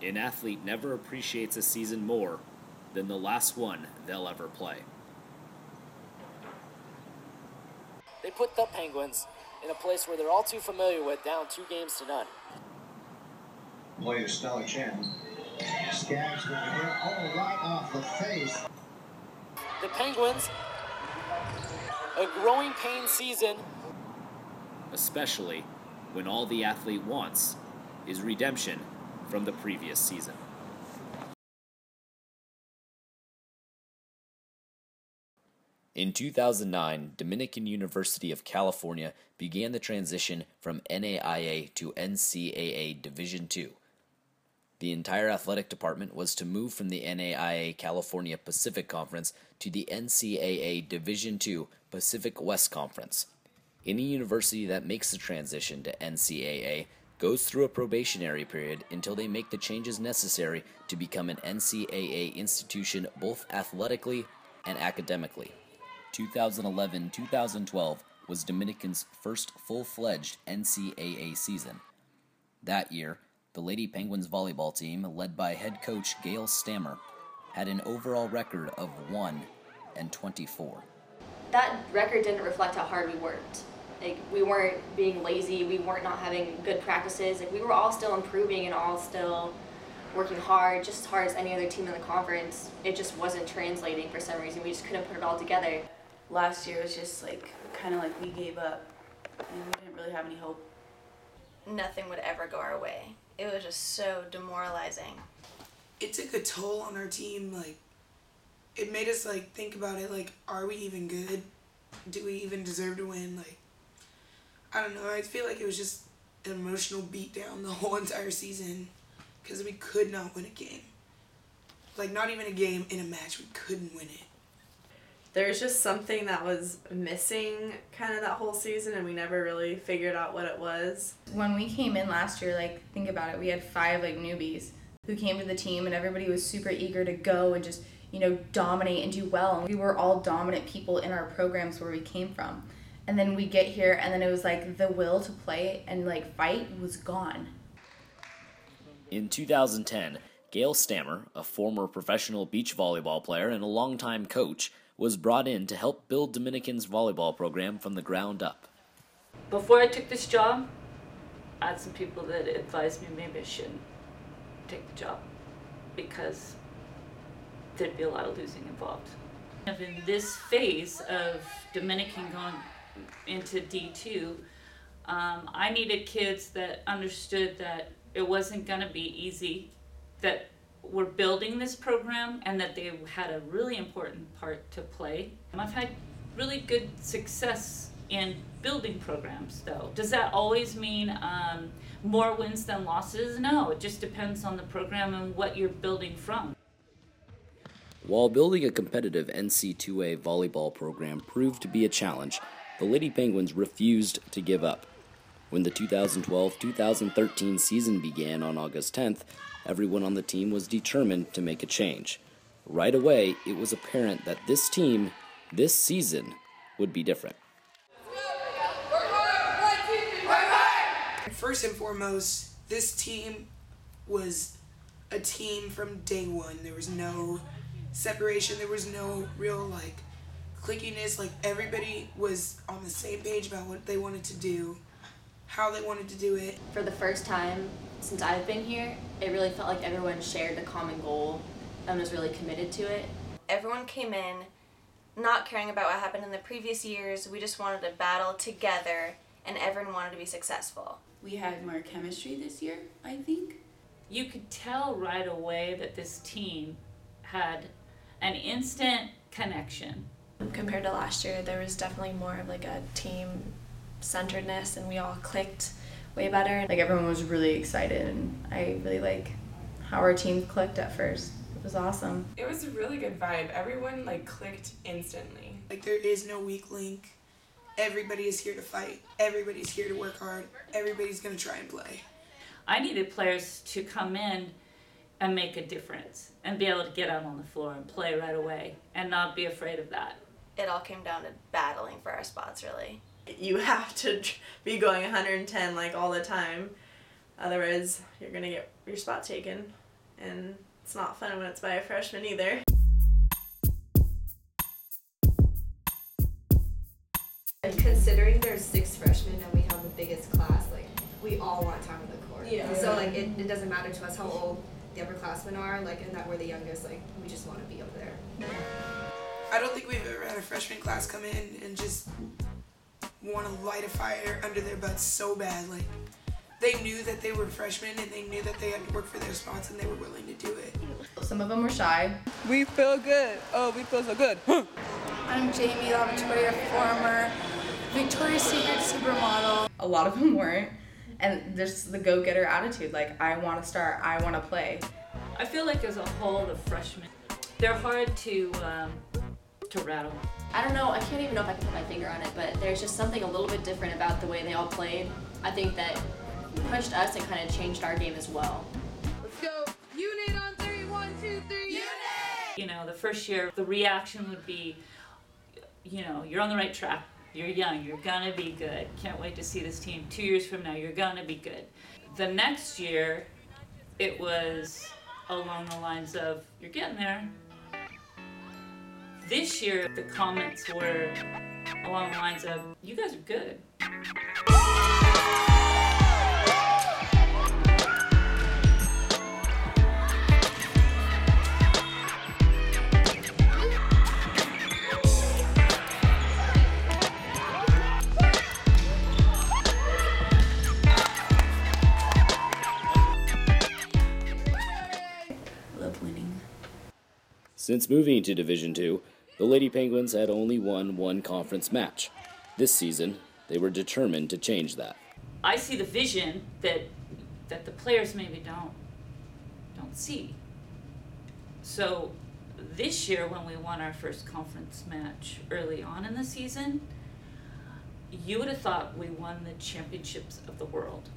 An athlete never appreciates a season more than the last one they'll ever play. They put the Penguins in a place where they're all too familiar with, down 2-0. Player Stella Chen. Skaggs with the hit, all right off the face. The Penguins, a growing pain season. Especially when all the athlete wants is redemption from the previous season. In 2009, Dominican University of California began the transition from NAIA to NCAA Division II. The entire athletic department was to move from the NAIA California Pacific Conference to the NCAA Division II Pacific West Conference. Any university that makes the transition to NCAA goes through a probationary period until they make the changes necessary to become an NCAA institution both athletically and academically. 2011-2012 was Dominican's first full-fledged NCAA season. That year, the Lady Penguins volleyball team, led by head coach Gail Stammer, had an overall record of 1-24. That record didn't reflect how hard we worked. We weren't being lazy, we weren't not having good practices. We were all still improving and all still working hard, just as hard as any other team in the conference. It just wasn't translating for some reason. We just couldn't put it all together. Last year was just kind of like we gave up and we didn't really have any hope. Nothing would ever go our way. It was just so demoralizing. It took a toll on our team. It made us think about it. Are we even good? Do we even deserve to win? I don't know. I feel like it was just an emotional beatdown the whole entire season because we could not win a game. Not even a game, in a match, we couldn't win it. There's just something that was missing kind of that whole season, and we never really figured out what it was. When we came in last year, think about it, we had 5 newbies who came to the team, and everybody was super eager to go and just, dominate and do well. And we were all dominant people in our programs where we came from. And then we get here, and then it was the will to play and fight was gone. In 2010, Gail Stammer, a former professional beach volleyball player and a longtime coach, was brought in to help build Dominican's volleyball program from the ground up. Before I took this job, I had some people that advised me maybe I shouldn't take the job because there'd be a lot of losing involved. In this phase of Dominican going into D2, I needed kids that understood that it wasn't going to be easy, that we're building this program and that they had a really important part to play. I've had really good success in building programs though. Does that always mean more wins than losses? No, it just depends on the program and what you're building from. While building a competitive NC2A volleyball program proved to be a challenge, the Lady Penguins refused to give up. When the 2012-2013 season began on August 10th, everyone on the team was determined to make a change. Right away, it was apparent that this team, this season, would be different. First and foremost, this team was a team from day one. There was no separation. There was no real clickiness. Everybody was on the same page about what they wanted to do, how they wanted to do it. For the first time since I've been here, it really felt like everyone shared the common goal and was really committed to it. Everyone came in not caring about what happened in the previous years. We just wanted to battle together and everyone wanted to be successful. We had more chemistry this year, I think. You could tell right away that this team had an instant connection. Compared to last year, there was definitely more of a team-centeredness and we all clicked way better. Everyone was really excited, and I really like how our team clicked at first. It was awesome. It was a really good vibe. Everyone clicked instantly. There is no weak link. Everybody is here to fight. Everybody's here to work hard. Everybody's gonna try and play. I needed players to come in and make a difference and be able to get out on the floor and play right away and not be afraid of that. It all came down to battling for our spots, really. You have to be going 110 all the time, otherwise you're gonna get your spot taken. and it's not fun when it's by a freshman either. Considering there's 6 freshmen and we have the biggest class, like, we all want time on the court. Yeah. So, like, it doesn't matter to us how old the upperclassmen are, like, and that we're the youngest, like, we just want to be up there. I don't think we've ever had a freshman class come in and just want to light a fire under their butts so bad. Like, they knew that they were freshmen and they knew that they had to work for their spots and they were willing to do it. Some of them were shy. We feel good. Oh, we feel so good. I'm Jamie, the Victoria former Victoria's Secret supermodel. A lot of them weren't. And there's the go-getter attitude, like, I want to start, I want to play. I feel like as a whole, the freshmen, they're hard to rattle. I don't know, I can't even know if I can put my finger on it, but there's just something a little bit different about the way they all played. I think that pushed us and kind of changed our game as well. Let's go. Unit on 3. 1, 2, 3. Unit! You know, the first year, the reaction would be, you know, you're on the right track. You're young, you're gonna be good. Can't wait to see this team. 2 years from now, you're gonna be good. The next year, it was along the lines of, you're getting there. This year, the comments were along the lines of, you guys are good. Since moving to Division II, the Lady Penguins had only won one conference match. This season, they were determined to change that. I see the vision that the players maybe don't see. So this year, when we won our first conference match early on in the season, you would have thought we won the championships of the world.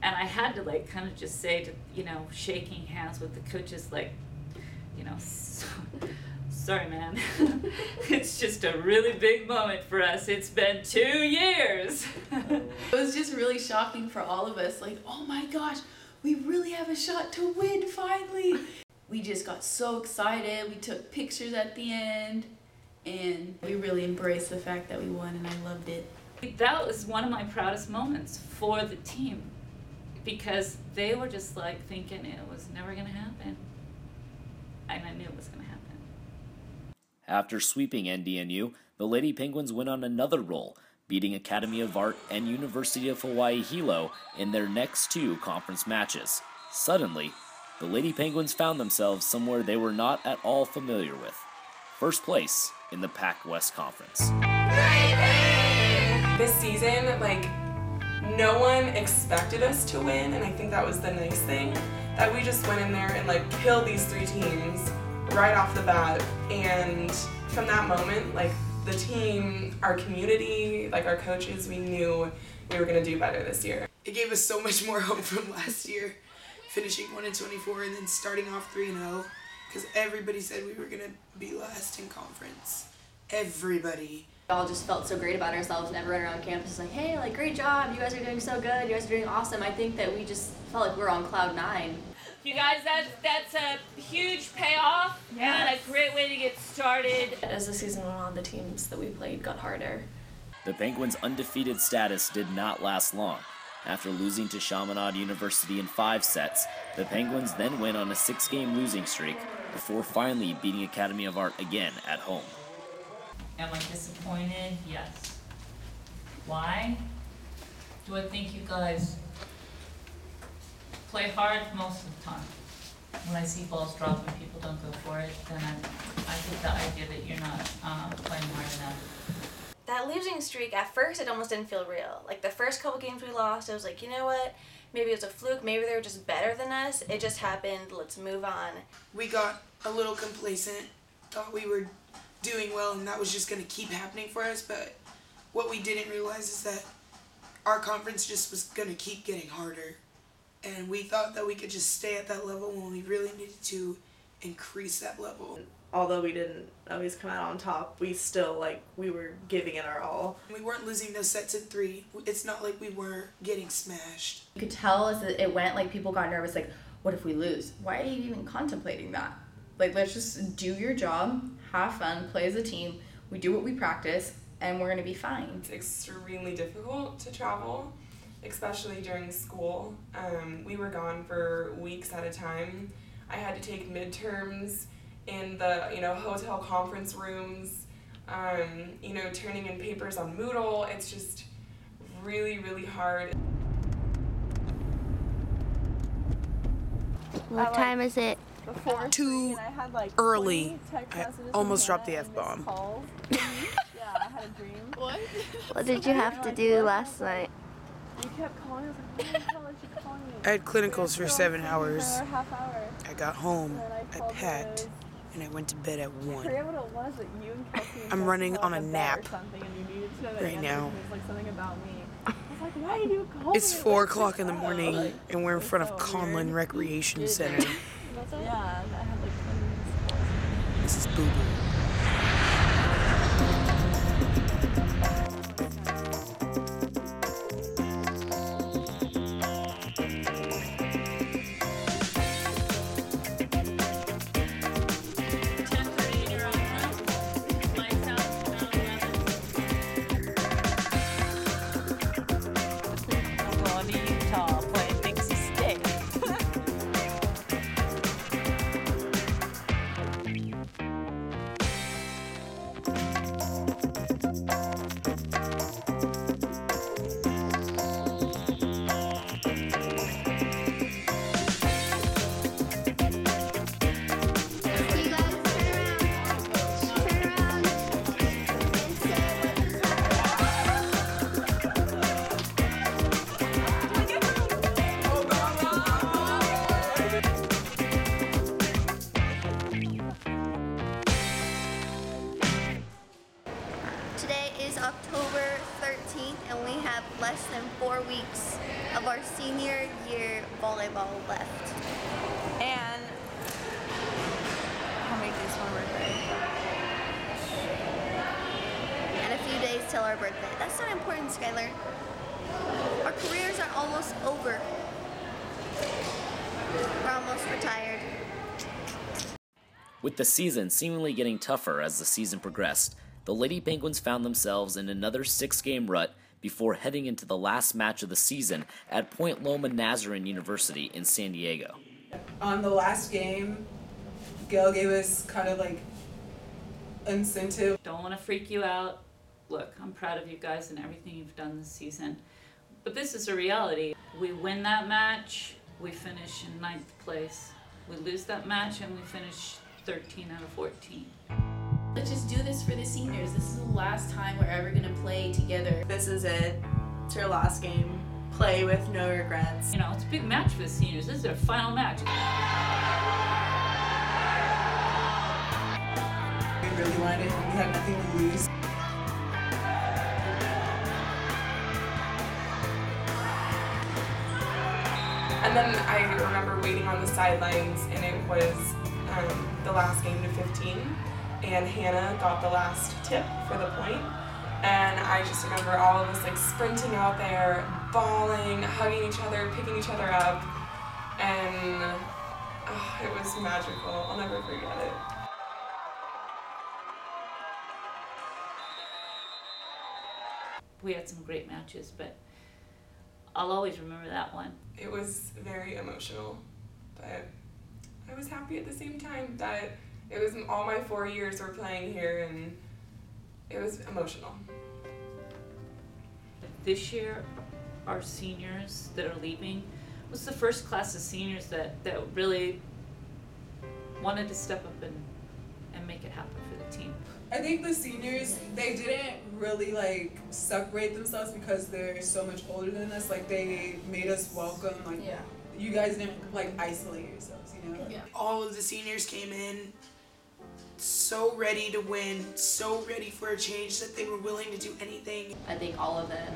And I had to, like, kind of just say to, you know, shaking hands with the coaches, like, you know, sorry, man. It's just a really big moment for us. It's been 2 years. It was just really shocking for all of us. Like, oh my gosh, we really have a shot to win finally. We just got so excited. We took pictures at the end, and we really embraced the fact that we won, and I loved it. That was one of my proudest moments for the team, because they were just like thinking it was never going to happen. And I knew it was going to happen. After sweeping NDNU, the Lady Penguins went on another roll, beating Academy of Art and University of Hawaii Hilo in their next 2 conference matches. Suddenly, the Lady Penguins found themselves somewhere they were not at all familiar with. First place in the Pac West Conference. This season, like, no one expected us to win, and I think that was the nice thing, that we just went in there and, like, killed these 3 teams right off the bat. And from that moment, like, the team, our community, like, our coaches, we knew we were going to do better this year. It gave us so much more hope from last year, finishing 1-24 and then starting off 3-0, because everybody said we were going to be last in conference. Everybody. We all just felt so great about ourselves, and everyone around campus was like, hey, like, great job, you guys are doing so good, you guys are doing awesome. I think that we just felt like we were on cloud 9. You guys, that's a huge payoff, and a great way to get started. As the season went on, the teams that we played got harder. The Penguins' undefeated status did not last long. After losing to Chaminade University in 5 sets, the Penguins then went on a 6-game losing streak before finally beating Academy of Art again at home. Am I disappointed? Yes. Why? Do I think you guys play hard most of the time? When I see balls drop and people don't go for it, then I get the idea that you're not playing hard enough. That losing streak, at first it almost didn't feel real. Like, the first couple games we lost, I was like, you know what? Maybe it was a fluke, maybe they were just better than us. It just happened, let's move on. We got a little complacent, thought we were doing well and that was just going to keep happening for us, but what we didn't realize is that our conference just was going to keep getting harder, and we thought that we could just stay at that level when we really needed to increase that level. Although we didn't always come out on top, we still, like, we were giving it our all. We weren't losing those sets in 3. It's not like we were getting smashed. You could tell as it went, like, people got nervous, like, what if we lose? Why are you even contemplating that? Like, let's just do your job, have fun, play as a team. We do what we practice, and we're gonna be fine. It's extremely difficult to travel, especially during school. We were gone for weeks at a time. I had to take midterms in the, hotel conference rooms, turning in papers on Moodle. It's just really, really hard. What time is it? Too early. I almost dropped the F-bomb. What did you have to do last night? I had clinicals for 7 hours. I got home, I packed, and I went to bed at 1. I'm running on a nap right now. It's 4 o'clock in the morning, and we're in front of Conlin Recreation Center. This is boo-boo. October 13th, and we have less than 4 weeks of our senior year volleyball left. And how many days till our birthday? And a few days till our birthday. That's not important, Skylar. Our careers are almost over. We're almost retired. With the season seemingly getting tougher as the season progressed, the Lady Penguins found themselves in another 6-game rut before heading into the last match of the season at Point Loma Nazarene University in San Diego. On the last game, Gail gave us kind of like incentive. Don't want to freak you out. Look, I'm proud of you guys and everything you've done this season. But this is a reality. We win that match, we finish in 9th place. We lose that match and we finish 13 out of 14. Let's just do this for the seniors. This is the last time we're ever gonna play together. This is it. It's your last game. Play with no regrets. You know, it's a big match for the seniors. This is their final match. We really wanted it. We had nothing to lose. And then I remember waiting on the sidelines, and it was the last game to 15. And Hannah got the last tip for the point. And I just remember all of us like sprinting out there, bawling, hugging each other, picking each other up. And it was magical. I'll never forget it. We had some great matches, but I'll always remember that one. It was very emotional, but I was happy at the same time that it was all my 4 years were playing here, and it was emotional. This year, our seniors that are leaving was the first class of seniors that really wanted to step up and make it happen for the team. I think the seniors, they didn't really like separate themselves because they're so much older than us. Like they made us welcome. Like you guys didn't like isolate yourselves, you know? Yeah. All of the seniors came in so ready to win, so ready for a change that they were willing to do anything. I think all of them,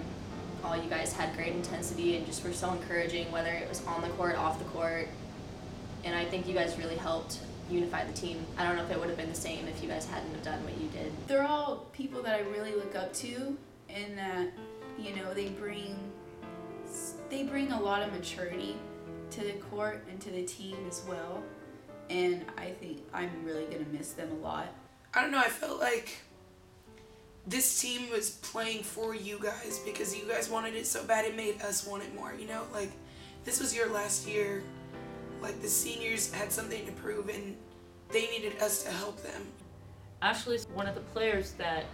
all you guys had great intensity and just were so encouraging, whether it was on the court, off the court. And I think you guys really helped unify the team. I don't know if it would have been the same if you guys hadn't have done what you did. They're all people that I really look up to, and that, you know, they bring a lot of maturity to the court and to the team as well. And I think I'm really gonna miss them a lot. I don't know, I felt like this team was playing for you guys because you guys wanted it so bad it made us want it more, you know? Like, this was your last year. Like, the seniors had something to prove and they needed us to help them. Ashley's one of the players that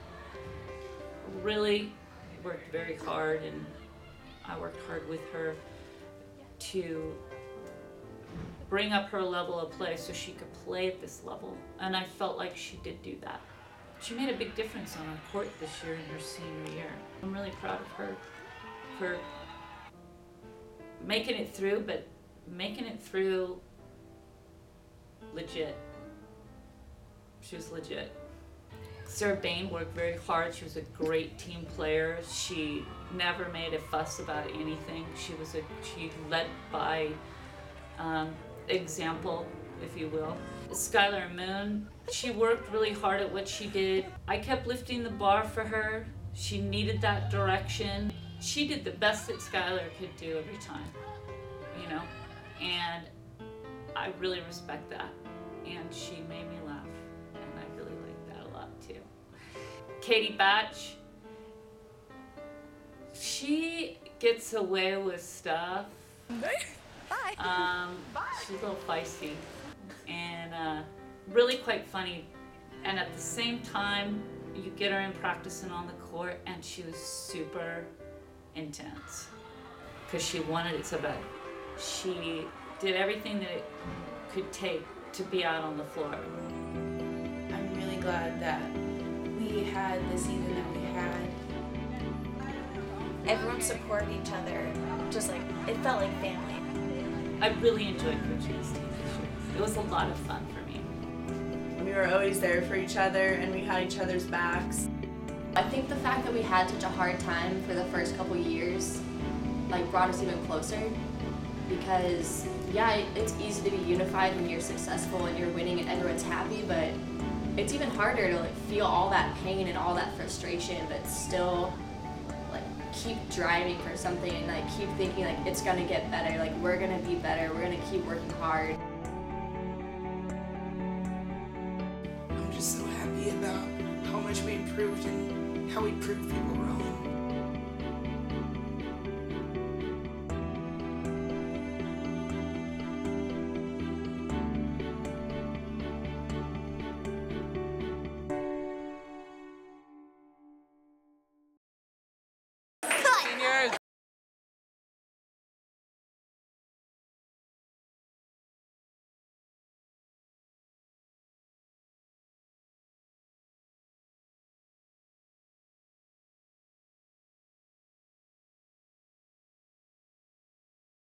really worked very hard, and I worked hard with her to bring up her level of play so she could play at this level. And I felt like she did do that. She made a big difference on our court this year in her senior year. I'm really proud of her for making it through, but making it through legit. She was legit. Sarah Bain worked very hard. She was a great team player. She never made a fuss about anything. She led by example, if you will. Skylar Moon, she worked really hard at what she did. I kept lifting the bar for her. She needed that direction. She did the best that Skylar could do every time, you know, and I really respect that. And she made me laugh, and I really like that a lot too. Katie Batch, she gets away with stuff. She's a little feisty and really quite funny. And at the same time, you get her in practicing on the court, and she was super intense because she wanted it so bad. She did everything that it could take to be out on the floor. I'm really glad that we had the season that we had. Everyone supported each other, just like, it felt like family. I really enjoyed coaching this team this year. It was a lot of fun for me. We were always there for each other, and we had each other's backs. I think the fact that we had such a hard time for the first couple years, like, brought us even closer. Because, yeah, it's easy to be unified when you're successful and you're winning and everyone's happy, but it's even harder to, like, feel all that pain and all that frustration, but still, like, keep driving for something and, like, keep thinking, like, it's gonna get better, like, we're gonna be better, we're gonna keep working hard. I'm just so happy about how much we improved and how we proved people wrong.